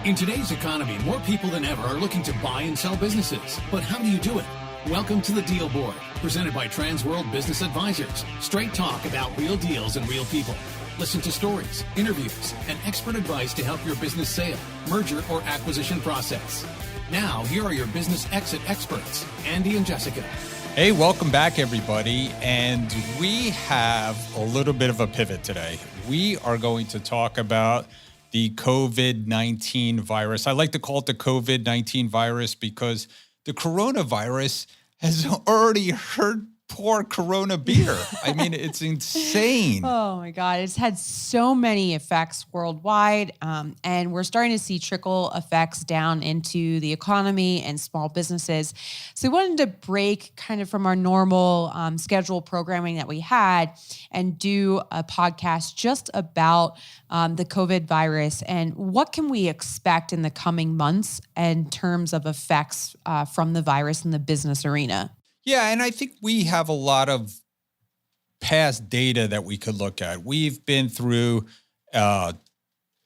In today's economy, more people than ever are looking to buy and sell businesses. But how do you do it? Welcome to the Deal Board, presented by Transworld Business Advisors. Straight talk about real deals and real people. Listen to stories, interviews, and expert advice to help your business sale, merger, or acquisition process. Now, here are your business exit experts, Andy and Jessica. Hey, welcome back, everybody. And we have a little bit of a pivot today. We are going to talk about the COVID-19 virus. I like to call it the COVID-19 virus because the coronavirus has already hurt poor Corona beer. I mean, it's insane. Oh my God. It's had so many effects worldwide. And we're starting to see trickle effects down into the economy and small businesses. So we wanted to break kind of from our normal scheduled programming that we had and do a podcast just about the COVID virus and what can we expect in the coming months in terms of effects from the virus in the business arena. Yeah, and I think we have a lot of past data that we could look at. We've been through the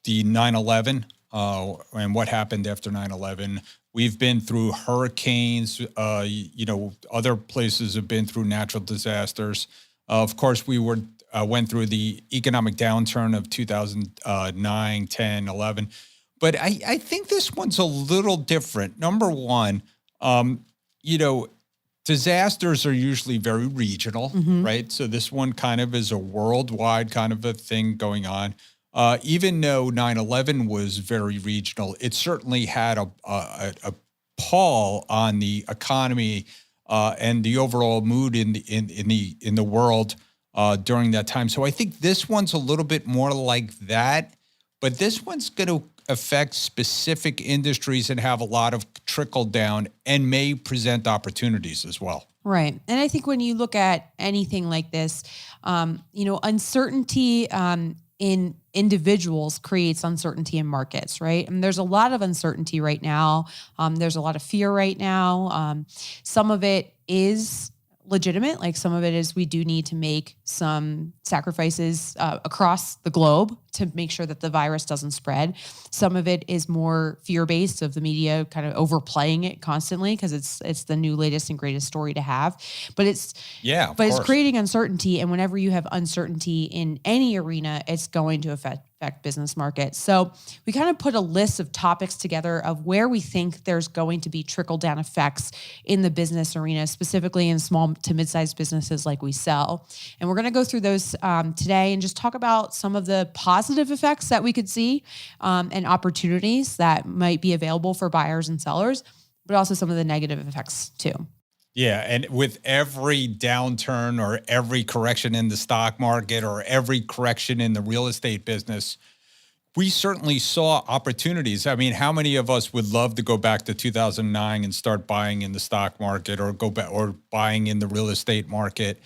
9/11 and what happened after 9/11. We've been through hurricanes. Other places have been through natural disasters. Of course, we went through the economic downturn of 2009, 10, 11. But I think this one's a little different. Number one, disasters are usually very regional, right? So this one kind of is a worldwide kind of a thing going on. Even though 9/11 was very regional, it certainly had a pall on the economy and the overall mood in the world during that time. So I think this one's a little bit more like that, but this one's going to affect specific industries and have a lot of trickle down and may present opportunities as well. Right. And I think when you look at anything like this, uncertainty in individuals creates uncertainty in markets, right? And there's a lot of uncertainty right now. There's a lot of fear right now. Some of it is legitimate. Like some of it is we do need to make some sacrifices across the globe to make sure that the virus doesn't spread. Some of it is more fear-based of the media kind of overplaying it constantly because it's the new latest and greatest story to have. But it's creating uncertainty. And whenever you have uncertainty in any arena, it's going to affect business markets. So we kind of put a list of topics together of where we think there's going to be trickle-down effects in the business arena, specifically in small to mid-sized businesses like we sell. And we're going to go through those today and just talk about some of the positive effects that we could see and opportunities that might be available for buyers and sellers, but also some of the negative effects too. Yeah, and with every downturn or every correction in the stock market or every correction in the real estate business, we certainly saw opportunities. I mean, how many of us would love to go back to 2009 and start buying in the stock market or go back or buying in the real estate market?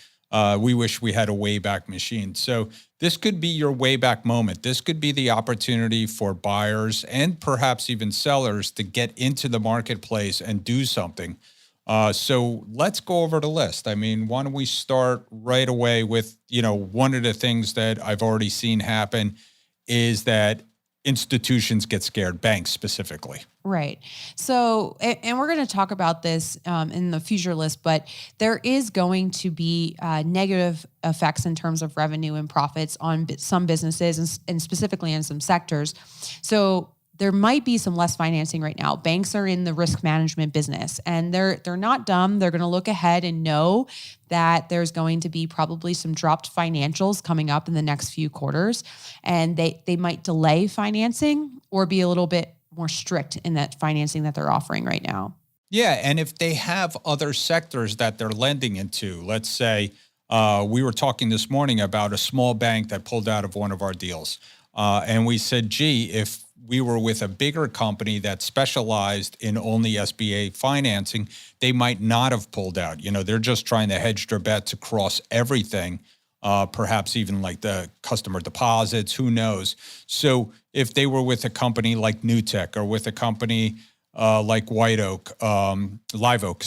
We wish we had a Wayback Machine. So this could be your Wayback moment. This could be the opportunity for buyers and perhaps even sellers to get into the marketplace and do something. So let's go over the list. I mean, why don't we start right away with, one of the things that I've already seen happen is that institutions get scared, banks specifically. Right. So, and we're going to talk about this in the future list, but there is going to be negative effects in terms of revenue and profits on some businesses and specifically in some sectors. So there might be some less financing right now. Banks are in the risk management business and they're not dumb. They're going to look ahead and know that there's going to be probably some dropped financials coming up in the next few quarters. And they might delay financing or be a little bit more strict in that financing that they're offering right now. Yeah. And if they have other sectors that they're lending into, let's say we were talking this morning about a small bank that pulled out of one of our deals. And we said, gee, if we were with a bigger company that specialized in only SBA financing, they might not have pulled out. They're just trying to hedge their bets across everything, perhaps even like the customer deposits, who knows. So if they were with a company like Newtek or with a company like Live Oak,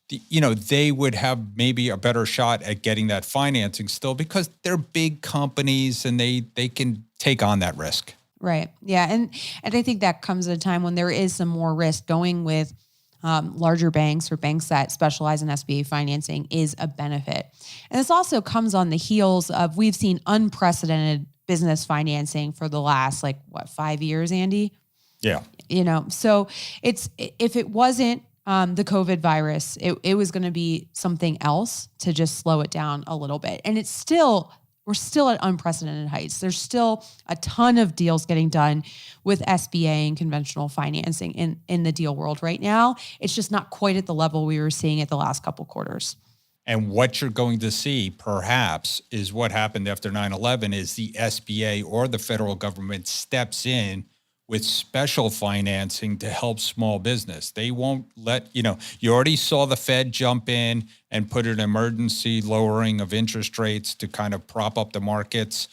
they would have maybe a better shot at getting that financing still because they're big companies and they can take on that risk. Right. Yeah. And I think that comes at a time when there is some more risk. Going with larger banks or banks that specialize in SBA financing is a benefit. And this also comes on the heels of, we've seen unprecedented business financing for the last 5 years, Andy? Yeah. So if it wasn't the COVID virus, it was going to be something else to just slow it down a little bit. And we're still at unprecedented heights. There's still a ton of deals getting done with SBA and conventional financing in the deal world right now. It's just not quite at the level we were seeing it the last couple quarters. And what you're going to see, perhaps, is what happened after 9/11 is the SBA or the federal government steps in with special financing to help small business. They won't you already saw the Fed jump in and put an emergency lowering of interest rates to kind of prop up the markets.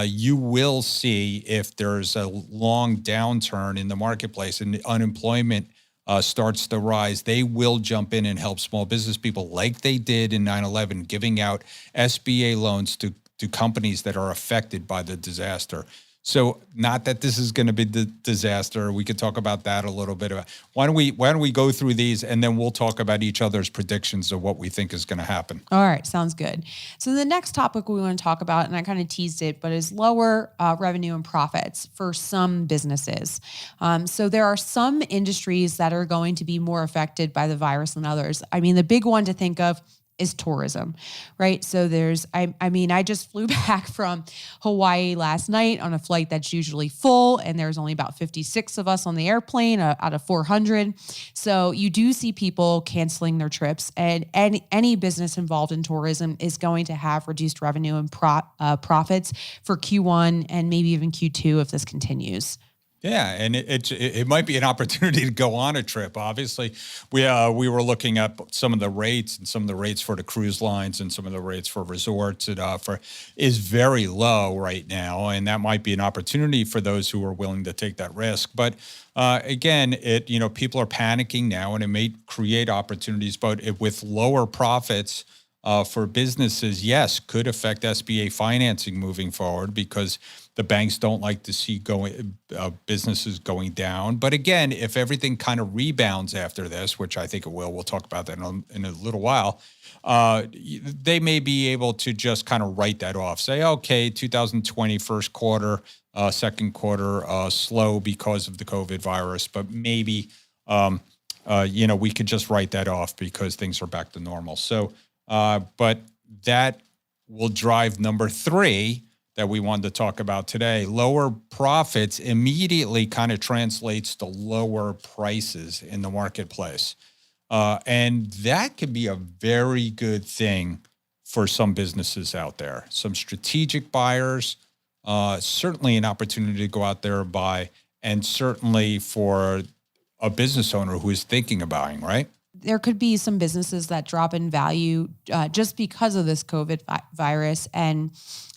You will see, if there's a long downturn in the marketplace and unemployment starts to rise, they will jump in and help small business people like they did in 9/11, giving out SBA loans to companies that are affected by the disaster. So not that this is going to be the disaster. We could talk about that a little bit. Why don't we go through these, and then we'll talk about each other's predictions of what we think is going to happen. All right. Sounds good. So the next topic we want to talk about, and I kind of teased it, but is lower revenue and profits for some businesses. So there are some industries that are going to be more affected by the virus than others. I mean, the big one to think of is tourism, right? So I just flew back from Hawaii last night on a flight that's usually full, and there's only about 56 of us on the airplane out of 400. So you do see people canceling their trips, and any business involved in tourism is going to have reduced revenue and profits for Q1 and maybe even Q2 if this continues. Yeah, and it might be an opportunity to go on a trip. Obviously, we were looking at some of the rates, and some of the rates for the cruise lines and some of the rates for resorts is very low right now, and that might be an opportunity for those who are willing to take that risk. But again, people are panicking now, and it may create opportunities, but with lower profits for businesses, yes, could affect SBA financing moving forward, because the banks don't like to see businesses going down. But again, if everything kind of rebounds after this, which I think it will, we'll talk about that in a little while, they may be able to just kind of write that off. Say, okay, 2020 first quarter, second quarter, slow because of the COVID virus, but maybe, we could just write that off because things are back to normal. So, but that will drive number 3 that we wanted to talk about today. Lower profits immediately kind of translates to lower prices in the marketplace. And that could be a very good thing for some businesses out there. Some strategic buyers, certainly an opportunity to go out there and buy, and certainly for a business owner who is thinking of buying, right? There could be some businesses that drop in value just because of this COVID virus, and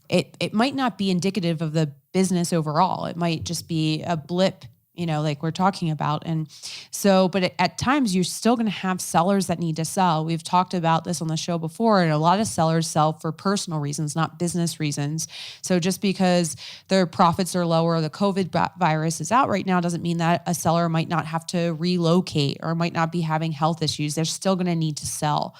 it might not be indicative of the business overall. It might just be a blip, like we're talking about. And so, but at times you're still going to have sellers that need to sell. We've talked about this on the show before, and a lot of sellers sell for personal reasons, not business reasons. So just because their profits are lower, the COVID virus is out right now, doesn't mean that a seller might not have to relocate or might not be having health issues. They're still going to need to sell.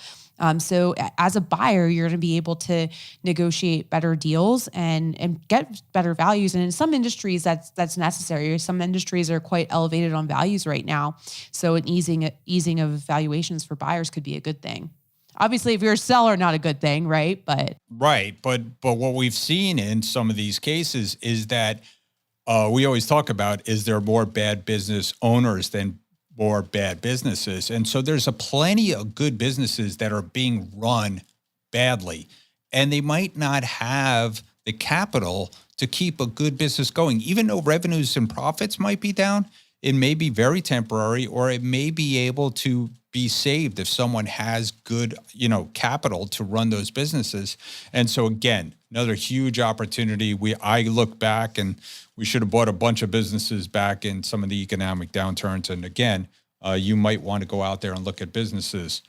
So as a buyer, you're going to be able to negotiate better deals and get better values. And in some industries, that's necessary. Some industries are quite elevated on values right now. So an easing of valuations for buyers could be a good thing. Obviously, if you're a seller, not a good thing, right? But what we've seen in some of these cases is that we always talk about, is there more bad business owners than more bad businesses? And so there's plenty of good businesses that are being run badly, and they might not have the capital to keep a good business going. Even though revenues and profits might be down, it may be very temporary, or it may be able to be saved if someone has good, capital to run those businesses. And so again, another huge opportunity. I look back, and we should have bought a bunch of businesses back in some of the economic downturns. And again, you might want to go out there and look at businesses.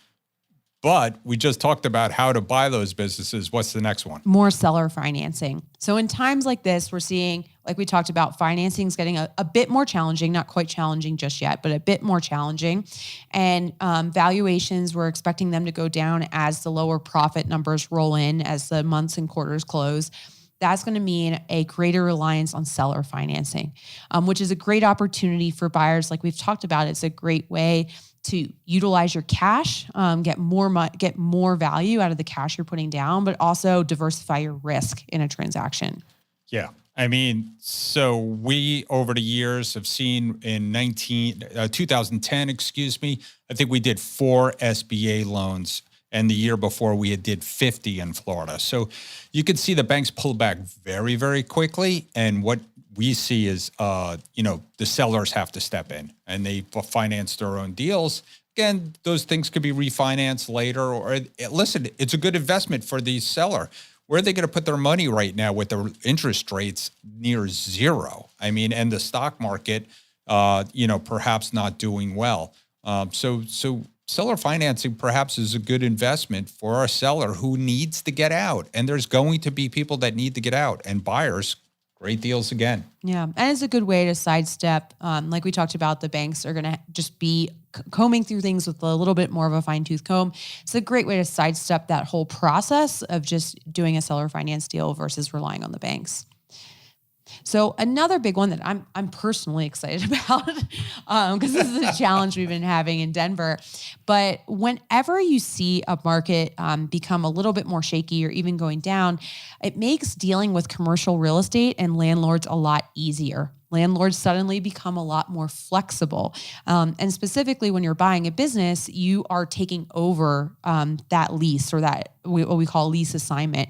But we just talked about how to buy those businesses. What's the next one? More seller financing. So in times like this, we're seeing, like we talked about, financing is getting a bit more challenging, not quite challenging just yet, but a bit more challenging. And valuations, we're expecting them to go down as the lower profit numbers roll in, as the months and quarters close. That's going to mean a greater reliance on seller financing, which is a great opportunity for buyers. Like we've talked about, it's a great way to utilize your cash, get more value out of the cash you're putting down, but also diversify your risk in a transaction. Yeah. I mean, so we over the years have seen in 2010, I think we did 4 SBA loans, and the year before we did 50 in Florida. So you can see the banks pull back very, very quickly. And what we see is, the sellers have to step in and they finance their own deals. Again, those things could be refinanced later. Or listen, it's a good investment for the seller. Where are they going to put their money right now with the interest rates near zero? I mean, and the stock market, perhaps not doing well. So seller financing perhaps is a good investment for a seller who needs to get out. And there's going to be people that need to get out, and buyers, great deals again. Yeah. And it's a good way to sidestep. Like we talked about, the banks are going to just be combing through things with a little bit more of a fine tooth comb. It's a great way to sidestep that whole process of just doing a seller finance deal versus relying on the banks. So another big one that I'm personally excited about, because this is a challenge we've been having in Denver. But whenever you see a market become a little bit more shaky or even going down, it makes dealing with commercial real estate and landlords a lot easier. Landlords suddenly become a lot more flexible. And specifically when you're buying a business, you are taking over that lease, or what we call lease assignment.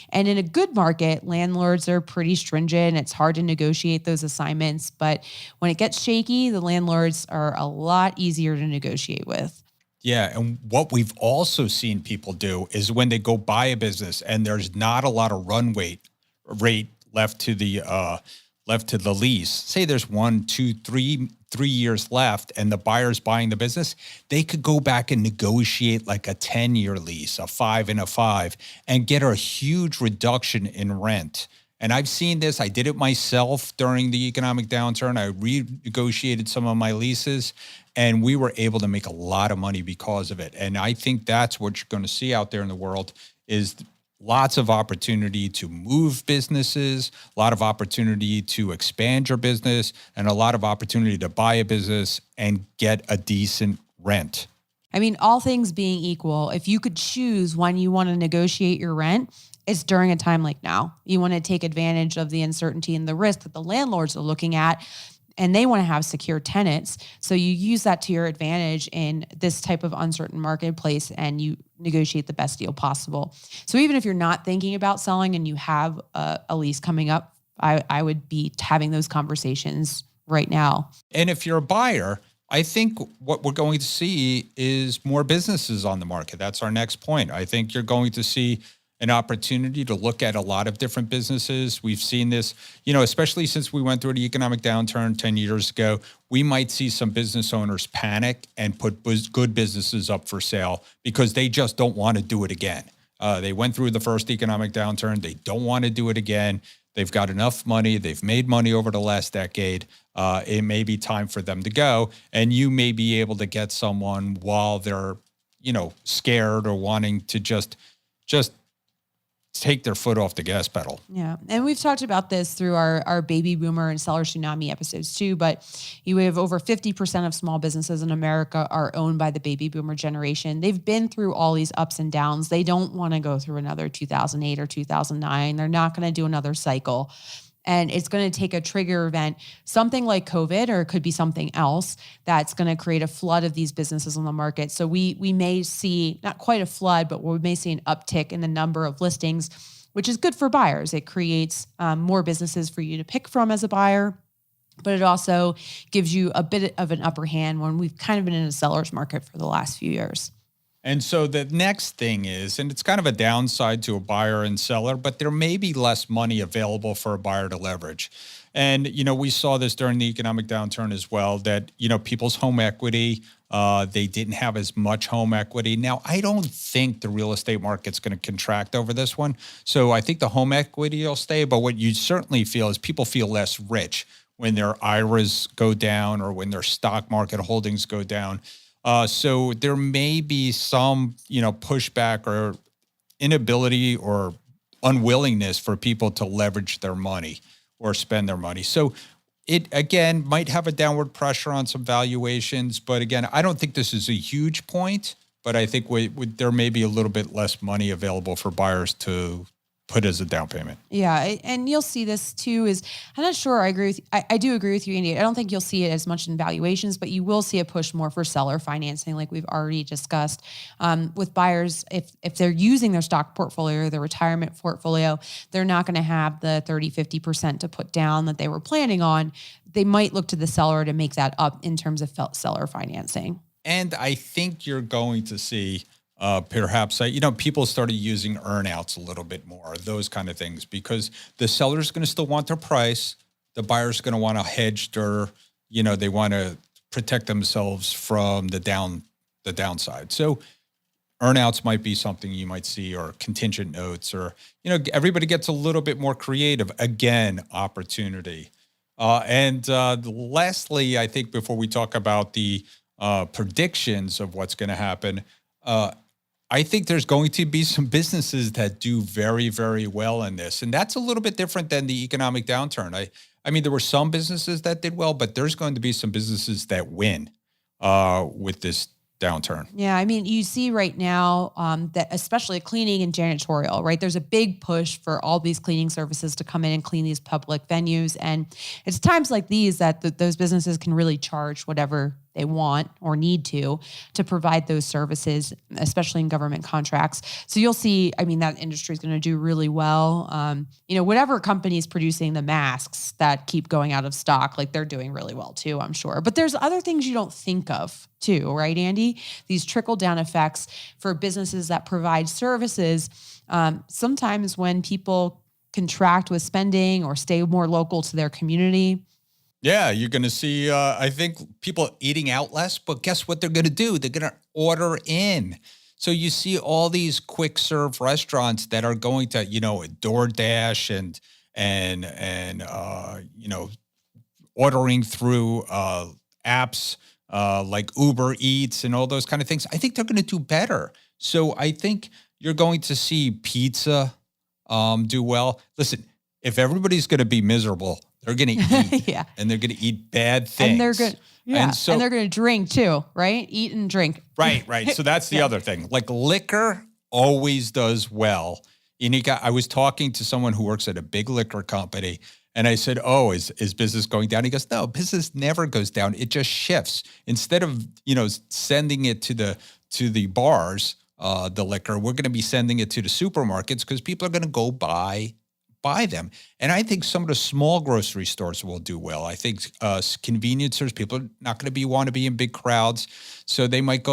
And in a good market, landlords are pretty stringent. It's hard to negotiate those assignments. But when it gets shaky, the landlords are a lot easier to negotiate with. Yeah. And what we've also seen people do is when they go buy a business and there's not a lot of rate left to the lease, say there's 1, 2, 3 years left and the buyer's buying the business, they could go back and negotiate like a 10-year lease, a 5 and a 5, and get a huge reduction in rent. And I've seen this. I did it myself during the economic downturn. I renegotiated some of my leases, and we were able to make a lot of money because of it. And I think that's what you're going to see out there in the world is lots of opportunity to move businesses, a lot of opportunity to expand your business, and a lot of opportunity to buy a business and get a decent rent. I mean, all things being equal, if you could choose when you want to negotiate your rent, it's during a time like now. You want to take advantage of the uncertainty and the risk that the landlords are looking at, and they want to have secure tenants. So you use that to your advantage in this type of uncertain marketplace, and you negotiate the best deal possible. So even if you're not thinking about selling and you have a lease coming up, I would be having those conversations right now. And if you're a buyer, I think what we're going to see is more businesses on the market. That's our next point. I think you're going to see an opportunity to look at a lot of different businesses. We've seen this, especially since we went through the economic downturn 10 years ago, we might see some business owners panic and put good businesses up for sale because they just don't want to do it again. They went through the first economic downturn. They don't want to do it again. They've got enough money. They've made money over the last decade. It may be time for them to go. And you may be able to get someone while they're, scared or wanting to just take their foot off the gas pedal. Yeah. And we've talked about this through our baby boomer and seller tsunami episodes too, but you have over 50% of small businesses in America are owned by the baby boomer generation. They've been through all these ups and downs. They don't want to go through another 2008 or 2009. They're not going to do another cycle. And it's going to take a trigger event, something like COVID, or it could be something else that's going to create a flood of these businesses on the market. So we may see, not quite a flood, but we may see an uptick in the number of listings, which is good for buyers. It creates more businesses for you to pick from as a buyer, but it also gives you a bit of an upper hand when we've kind of been in a seller's market for the last few years. And so the next thing is, and it's kind of a downside to a buyer and seller, but there may be less money available for a buyer to leverage. And, we saw this during the economic downturn as well, that, people's home equity, they didn't have as much home equity. Now, I don't think the real estate market's going to contract over this one. So I think the home equity will stay. But what you certainly feel is people feel less rich when their IRAs go down or when their stock market holdings go down. So there may be some, pushback or inability or unwillingness for people to leverage their money or spend their money. So it, again, might have a downward pressure on some valuations. But again, I don't think this is a huge point, but I think there may be a little bit less money available for buyers to put as a down payment. Yeah. And you'll see this too I'm not sure I agree with you. I do agree with you, Andy. I don't think you'll see it as much in valuations, but you will see a push more for seller financing, like we've already discussed. With buyers, if they're using their stock portfolio or their retirement portfolio, they're not going to have the 30, 50% to put down that they were planning on. They might look to the seller to make that up in terms of seller financing. And I think you're going to see perhaps, people started using earnouts a little bit more, those kind of things, because the seller's going to still want their price. The buyer's going to want to hedge their, they want to protect themselves from the downside. So earnouts might be something you might see, or contingent notes, or, everybody gets a little bit more creative. Again, opportunity. And lastly, I think before we talk about the predictions of what's going to happen, I think there's going to be some businesses that do very, very well in this. And that's a little bit different than the economic downturn. I mean, there were some businesses that did well, but there's going to be some businesses that win with this downturn. Yeah, I mean, you see right now that especially cleaning and janitorial, right? There's a big push for all these cleaning services to come in and clean these public venues. And it's times like these that those businesses can really charge whatever they want or need to provide those services, especially in government contracts. So you'll see, I mean, that industry is going to do really well. Whatever company is producing the masks that keep going out of stock, like they're doing really well too, I'm sure. But there's other things you don't think of too, right, Andy? These trickle down effects for businesses that provide services. Sometimes when people contract with spending or stay more local to their community, yeah, you're going to see, I think, people eating out less, but guess what they're going to do? They're going to order in. So you see all these quick serve restaurants that are going to, DoorDash and ordering through apps like Uber Eats and all those kind of things. I think they're going to do better. So I think you're going to see pizza do well. Listen, if everybody's going to be miserable, they're going to eat, yeah, and they're going to eat bad things. And they're going, and they're going to drink too, right? Eat and drink. Right. So that's the other thing. Like liquor always does well. I was talking to someone who works at a big liquor company, and I said, "Oh, is business going down?" He goes, "No, business never goes down. It just shifts. Instead of sending it to the bars, the liquor, we're going to be sending it to the supermarkets because people are going to go buy them." And I think some of the small grocery stores will do well. I think convenience stores, people are not going to want to be in big crowds. So they might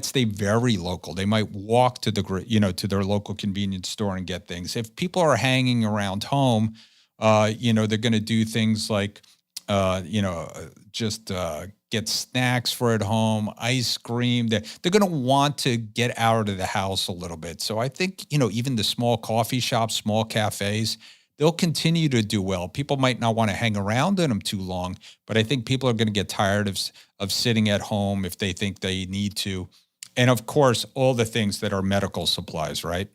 stay very local. They might walk to to their local convenience store and get things. If people are hanging around home, they're going to do things like, just get snacks for at home, ice cream. They're going to want to get out of the house a little bit. So I think, even the small coffee shops, small cafes, they'll continue to do well. People might not want to hang around in them too long, but I think people are going to get tired of sitting at home if they think they need to. And of course, all the things that are medical supplies, right?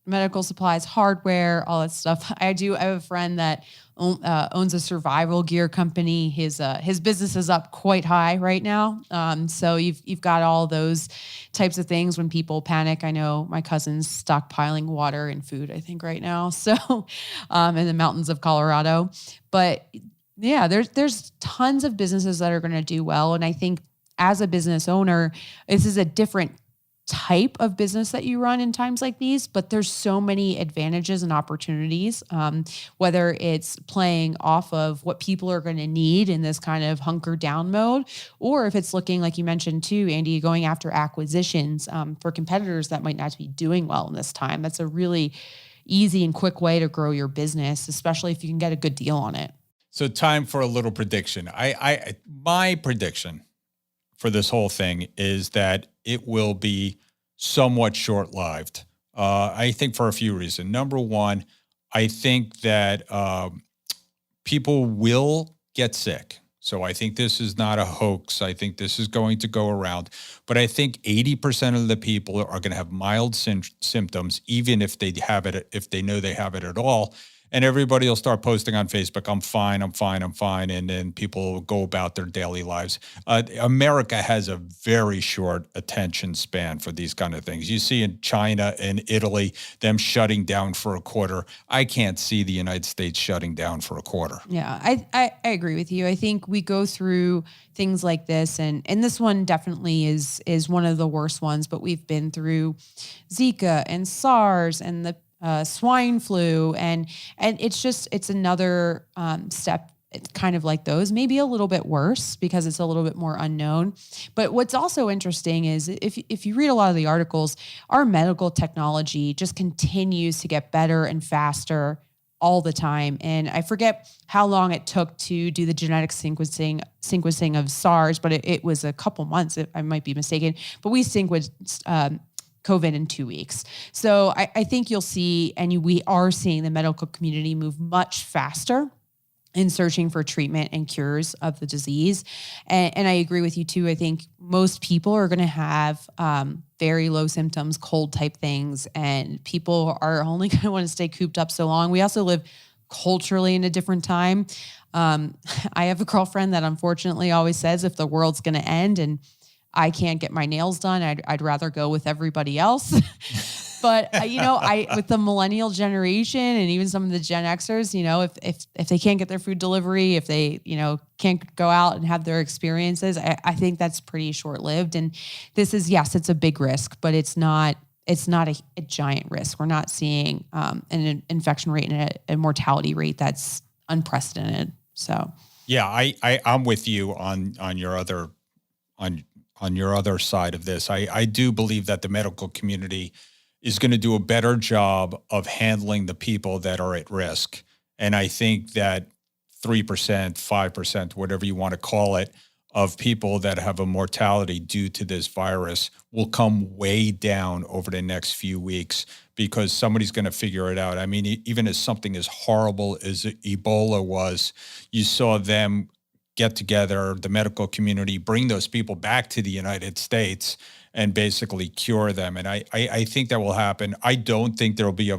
Medical supplies, hardware, all that stuff. I have a friend that owns a survival gear company. His business is up quite high right now. So you've got all those types of things when people panic. I know my cousin's stockpiling water and food, I think, right now. So in the mountains of Colorado. But yeah, there's tons of businesses that are going to do well. And I think as a business owner, this is a different type of business that you run in times like these, but there's so many advantages and opportunities, whether it's playing off of what people are going to need in this kind of hunker down mode, or if it's looking, like you mentioned too, Andy, going after acquisitions for competitors that might not be doing well in this time. That's a really easy and quick way to grow your business, especially if you can get a good deal on it. So time for a little prediction. My prediction for this whole thing is that it will be somewhat short-lived. I think for a few reasons. Number one, I think that people will get sick. So I think this is not a hoax. I think this is going to go around. But I think 80% of the people are going to have mild symptoms, even if they have it, if they know they have it at all. And everybody will start posting on Facebook, I'm fine, I'm fine, I'm fine. And then people will go about their daily lives. America has a very short attention span for these kind of things. You see in China and Italy, them shutting down for a quarter. I can't see the United States shutting down for a quarter. Yeah, I agree with you. I think we go through things like this, and this one definitely is one of the worst ones, but we've been through Zika and SARS and the swine flu, and it's another step. It's kind of like those, maybe a little bit worse because it's a little bit more unknown. But what's also interesting is if you read a lot of the articles, our medical technology just continues to get better and faster all the time. And I forget how long it took to do the genetic sequencing of SARS, but it was a couple months. I might be mistaken, but we sequenced COVID in 2 weeks. So I think you'll see, and we are seeing the medical community move much faster in searching for treatment and cures of the disease. And I agree with you too. I think most people are going to have very low symptoms, cold type things, and people are only going to want to stay cooped up so long. We also live culturally in a different time. I have a girlfriend that unfortunately always says if the world's going to end and I can't get my nails done, I'd rather go with everybody else. But with the millennial generation and even some of the Gen Xers, if they can't get their food delivery, if they, can't go out and have their experiences, I think that's pretty short lived. And this is, yes, it's a big risk, but it's not a giant risk. We're not seeing an infection rate and a mortality rate that's unprecedented. So yeah, I'm with you on your other side of this. I do believe that the medical community is going to do a better job of handling the people that are at risk. And I think that 3%, 5%, whatever you want to call it, of people that have a mortality due to this virus will come way down over the next few weeks because somebody's going to figure it out. I mean, even as something as horrible as Ebola was, you saw them get together, the medical community, bring those people back to the United States and basically cure them. And I think that will happen. I don't think there will be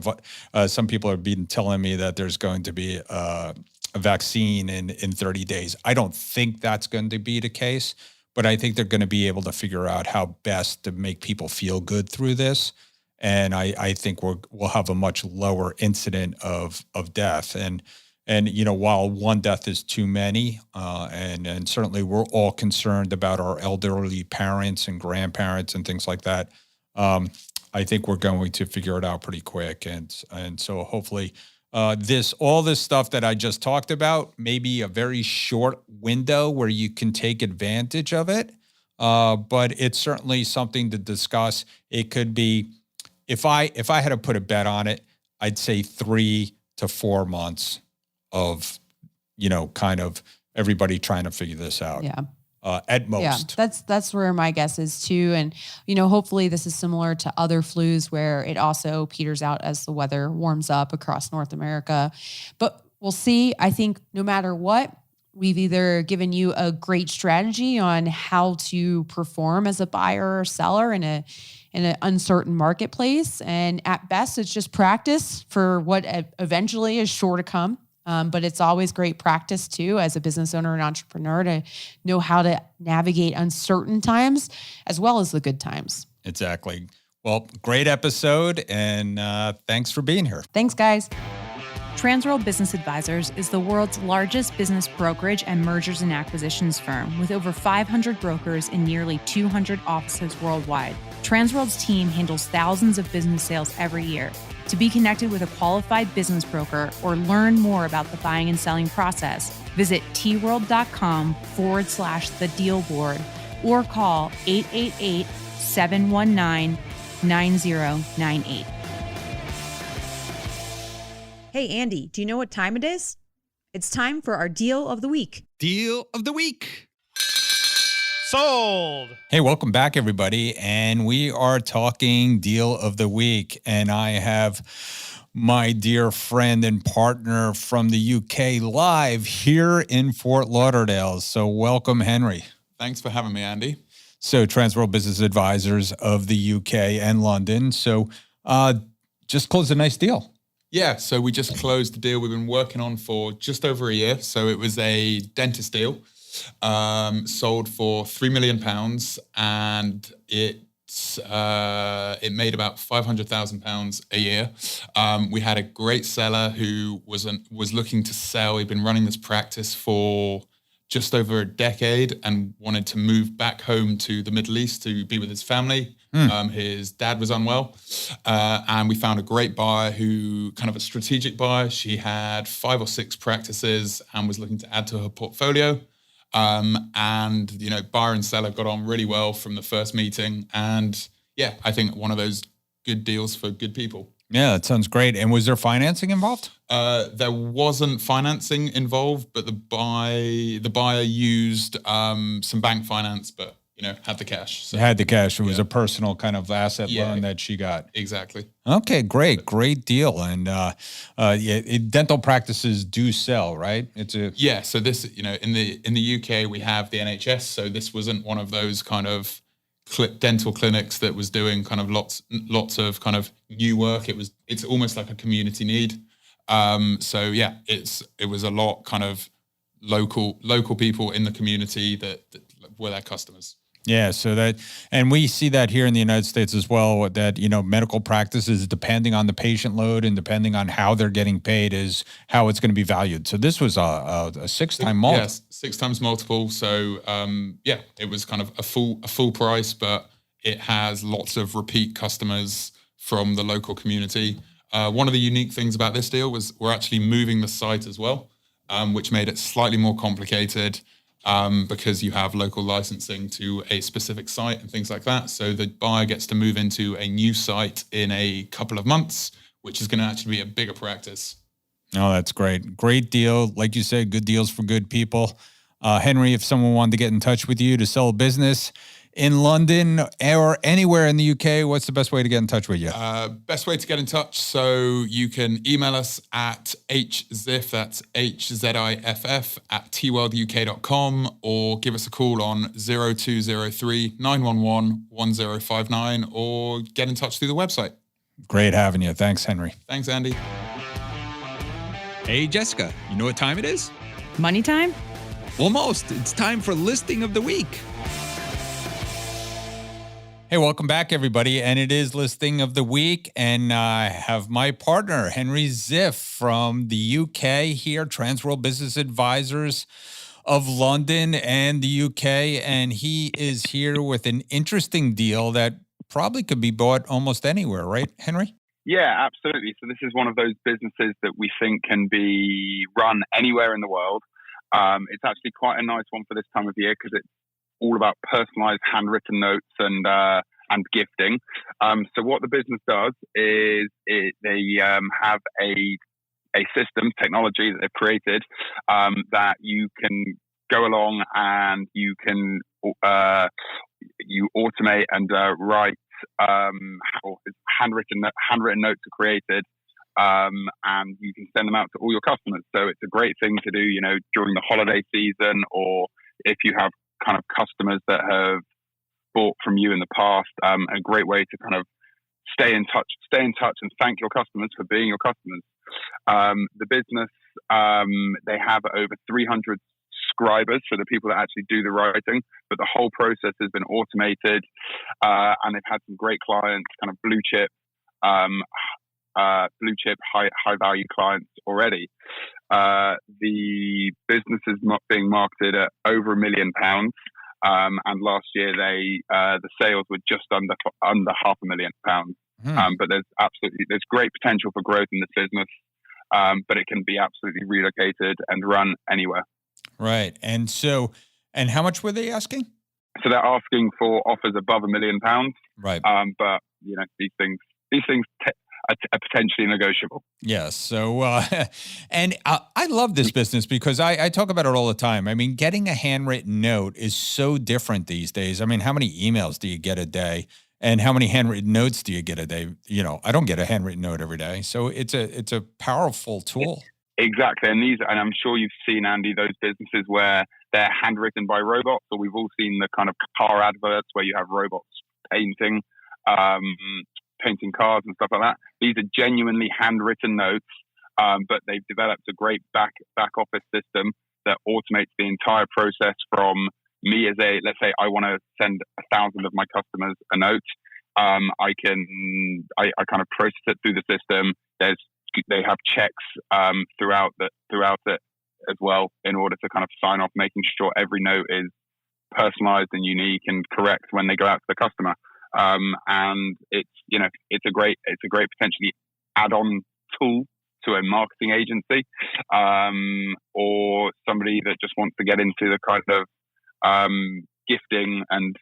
some people have been telling me that there's going to be a vaccine in 30 days. I don't think that's going to be the case, but I think they're going to be able to figure out how best to make people feel good through this. And I think we'll have a much lower incident of death. And while one death is too many, and certainly we're all concerned about our elderly parents and grandparents and things like that, I think we're going to figure it out pretty quick. And so hopefully all this stuff that I just talked about, maybe a very short window where you can take advantage of it. But it's certainly something to discuss. It could be, if I had to put a bet on it, I'd say 3 to 4 months of, kind of everybody trying to figure this out. Yeah. At most. Yeah, that's where my guess is too. And, hopefully this is similar to other flus where it also peters out as the weather warms up across North America. But we'll see. I think no matter what, we've either given you a great strategy on how to perform as a buyer or seller in an uncertain marketplace. And at best, it's just practice for what eventually is sure to come. But it's always great practice too, as a business owner and entrepreneur, to know how to navigate uncertain times as well as the good times. Exactly. Well, great episode, and thanks for being here. Thanks, guys. Transworld Business Advisors is the world's largest business brokerage and mergers and acquisitions firm with over 500 brokers in nearly 200 offices worldwide. Transworld's team handles thousands of business sales every year. To be connected with a qualified business broker or learn more about the buying and selling process, visit tworld.com/the deal board or call 888-719-9098. Hey, Andy, do you know what time it is? It's time for our deal of the week. Deal of the week. Sold. Hey, welcome back, everybody. And we are talking deal of the week. And I have my dear friend and partner from the UK live here in Fort Lauderdale. So welcome, Henry. Thanks for having me, Andy. So Transworld Business Advisors of the UK and London. So just closed a nice deal. Yeah, so we just closed the deal we've been working on for just over a year. So it was a dentist deal, sold for £3 million, and it made about £500,000 a year. We had a great seller who was looking to sell. He'd been running this practice for just over a decade and wanted to move back home to the Middle East to be with his family. His dad was unwell, and we found a great buyer who, kind of a strategic buyer. She had 5 or 6 practices and was looking to add to her portfolio. And, buyer and seller got on really well from the first meeting. And yeah, I think one of those good deals for good people. Yeah, that sounds great. And was there financing involved? There wasn't financing involved, but the buyer used some bank finance, but had the cash. So, had the cash. It was a personal kind of asset loan that she got. Exactly. Okay, great deal. And dental practices do sell, right? So this, in the UK we have the NHS, so this wasn't one of those kind of dental clinics that was doing kind of lots of kind of new work. It's almost like a community need. It was a lot kind of local people in the community that were their customers. Yeah, and we see that here in the United States as well, that, medical practices, depending on the patient load and depending on how they're getting paid, is how it's going to be valued. So this was a 6-time multiple. Yes, 6 times multiple. So, it was kind of a full price, but it has lots of repeat customers from the local community. One of the unique things about this deal was we're actually moving the site as well, which made it slightly more complicated. Because you have local licensing to a specific site and things like that. So the buyer gets to move into a new site in a couple of months, which is going to actually be a bigger practice. Oh, that's great. Great deal. Like you said, good deals for good people. Henry, if someone wanted to get in touch with you to sell a business in London or anywhere in the UK, what's the best way to get in touch with you? Best way to get in touch, so you can email us at hziff, that's HZIFF, at tworlduk.com, or give us a call on 0203 911 1059, or get in touch through the website. Great having you. Thanks, Henry. Thanks, Andy. Hey, Jessica, you know what time it is? Money time? Almost. It's time for listing of the week. Hey, welcome back, everybody. And it is listing of the week. And I have my partner, Henry Ziff from the UK here, Transworld Business Advisors of London and the UK. And he is here with an interesting deal that probably could be bought almost anywhere, right, Henry? Yeah, absolutely. So this is one of those businesses that we think can be run anywhere in the world. It's actually quite a nice one for this time of year because it's all about personalized handwritten notes and gifting. So what the business does is they have a system, technology that they've created that you can go along and you can you automate and write handwritten notes are created. And you can send them out to all your customers. So it's a great thing to do, during the holiday season, or if you have kind of customers that have bought from you in the past, a great way to kind of stay in touch and thank your customers for being your customers. The business, they have over 300 scribers, so the people that actually do the writing, but the whole process has been automated, and they've had some great clients, kind of blue chip, high value clients already. The business is being marketed at over £1 million, and last year the sales were just under £500,000. But there's great potential for growth in this business, but it can be absolutely relocated and run anywhere. Right. And how much were they asking? So they're asking for offers above £1 million. Right. But these things are potentially negotiable. Yes. So, and I love this business because I talk about it all the time. I mean, getting a handwritten note is so different these days. I mean, how many emails do you get a day? And how many handwritten notes do you get a day? You know, I don't get a handwritten note every day. So it's a powerful tool. Exactly. And I'm sure you've seen, Andy, those businesses where they're handwritten by robots, or we've all seen the kind of car adverts where you have robots painting cars and stuff like that. These are genuinely handwritten notes, but they've developed a great back office system that automates the entire process from me as let's say I want to send 1,000 of my customers a note. I kind of process it through the system. They have checks throughout it as well in order to kind of sign off, making sure every note is personalized and unique and correct when they go out to the customer. And it's a great potentially add-on tool to a marketing agency, or somebody that just wants to get into the kind of gifting and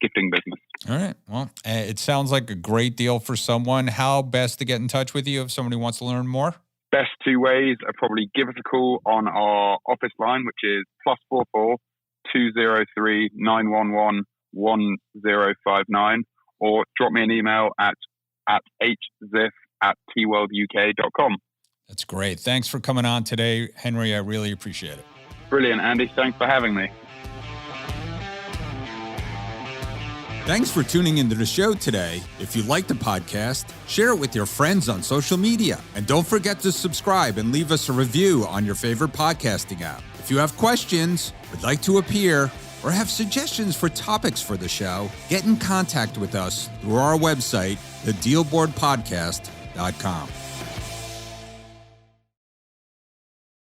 gifting business. All right. Well, it sounds like a great deal for someone. How best to get in touch with you if somebody wants to learn more? Best two ways are probably give us a call on our office line, which is +44 203 911 1059, or drop me an email at hziff@tworlduk.com. That's great. Thanks for coming on today, Henry. I really appreciate it. Brilliant, Andy. Thanks for having me. Thanks for tuning into the show today. If you like the podcast, share it with your friends on social media. And don't forget to subscribe and leave us a review on your favorite podcasting app. If you have questions, would like to appear, or have suggestions for topics for the show, get in contact with us through our website, thedealboardpodcast.com.